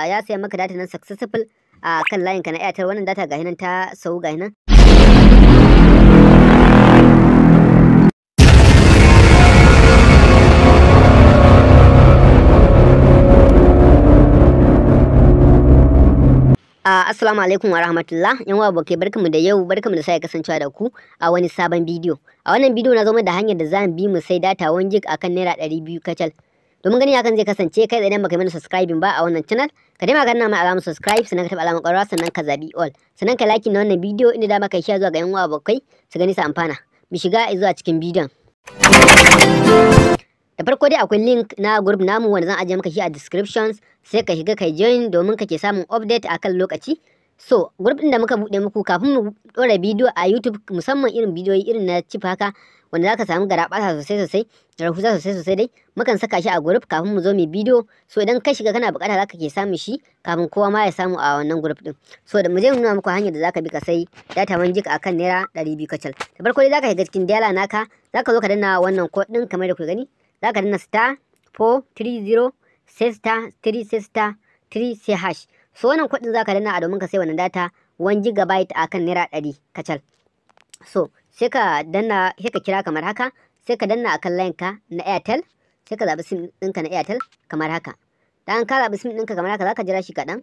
ya saya maka data nan successful a kan layin ka na Airtel. Wannan data gahi nan ta sau gahi nan. Assalamu alaikum wa rahmatullah. Yan uwa abokai, barkamu da yau, barkamu da sake kasancewa da ku a wani sabon bidiyo. A wannan bidiyo na zama da hanyar da za mu bi mu sai data 1 gig akan naira 200 kacal. Domin gani hakan zai kasance kai idan baka yi mana subscribing ba a wannan channel, ka dai magana mai alamar subscribe, sannan ka taba alamar ƙararrawa, sannan ka zabi all. Sannan ka like na wannan bidiyo inda da maka share zuwa ga yan uwa abokai su gani su amfana. Mu shiga zuwa cikin bidiyon. Da farko dai akwai link na group namu wanda zan ajiye maka shi a descriptions, sai ka shiga kai join domin kake samun update akan lokaci. So, group din da muka bude muku kafin mu dora bidiyo a YouTube, musamman irin bidiyoyi irin na chip haka wanda zaka samu garabasa sosai da rahusa sosai dai, mukan saka shi a group kafin mu zo mu bidiyo. So idan ka shiga kana bukata zaka ke samun shi kafin kowa ma ya samu a wannan group din. So da mu je mu nuna muku hanyar da zaka bi ka sai data 1 gig akan naira 200 kacal. Da farko dai zaka shiga cikin dialer naka, zaka zo ka danna wannan code din kamar da ku gani. Zaka danna *430 *3 sai hash. So wannan kudin zaka danna a domin ka sai wannan data 1 GB akan naira 100 kacal. So sai ka danna, sai ka kira kamar haka, sai ka danna akan line ka na Airtel, sai ka zabi sim ɗinka na Airtel kamar haka. Dan ka zabi sim ɗinka kamar haka zaka jira shi kaɗan.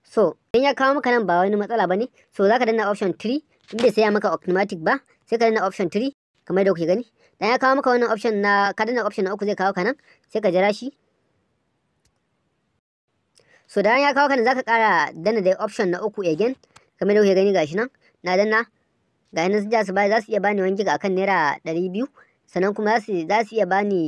So idan ya kawo maka nan ba wani matsala bane, so zaka danna option 3, in bai sai ya maka automatic ba, sai ka danna option 3 kamar da kuke gani. Dan ya kawo maka wannan option na, ka danna option na 3 zai kawo ka nan, sai ka jira shi. So da ya kawo ka nan zaka kara danna da option na 3 again kamar da kuke gani gashi nan. Na danna ga nan sun ja su za su iya bani 1 gig akan naira 200, sannan kuma za su iya bani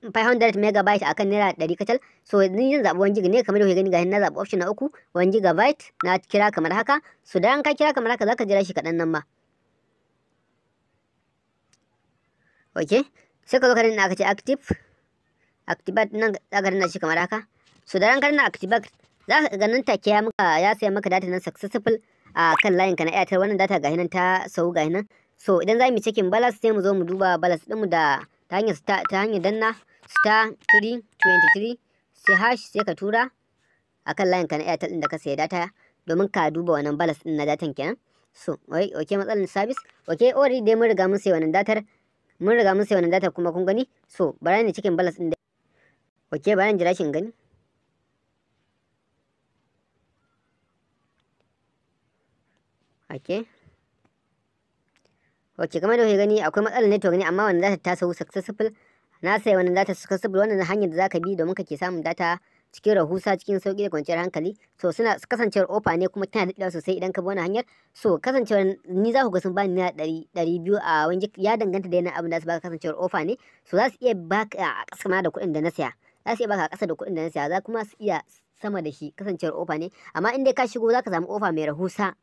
500 megabyte akan naira 100 kacal. So ni zan zabi 1 gig ne kamar da kuke gani gashi na zabi option na 3 1 gigabyte na kira kamar haka. So da ka kira kamar haka zaka jira shi kadan nan ma. Okay, sai ka zo ka danna aka ce activate nan zaka danna shi kamar haka. So da ka danna activate za ka ga nan take ya saya maka data nan successful a kan layin ka na Airtel. Wannan data gahi nan ta sau gahi nan. So idan za mu checking balance sai mu zo mu duba balance din mu da ta hanyar danna *323 sai hash, sai ka tura akan layin ka na Airtel din da ka saya data domin ka duba wannan balance din na datan kenan. So okay, matsalar service. Okay, already dai mun riga mun sai wannan datar. Kuma kun gani. So bari ni checking balance din. Okay, bari ni jira shi in gani. Okay, kamar da kuke gani akwai matsalar network ne, amma wannan data ta sau successful. Na sai wannan data successful. Wannan hanyar da zaka bi domin kake samun data cikin rahusa, cikin sauki da kwanciyar hankali. So suna kasancewar offer ne kuma tana daɗewa sosai idan ka bi wannan hanyar. So kasancewar ni za ku ga sun bani naira 200 a wani, ya danganta da yanayin abin da su baka, kasancewar offer ne. So za su iya baka a ƙasa ma da kuɗin da na saya, za kuma su iya sama da shi, kasancewar offer ne. Amma in dai ka shigo zaka samu offer mai rahusa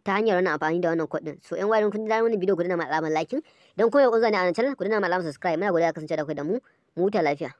ta hanyar wannan amfani da wannan code din. So yan warin kun ji wannan bidiyo ku dana ma alamar liking, idan kuma kun zo ne a nan channel ku dana ma alamar subscribe. Muna godiya kasance da ku da mu huta lafiya.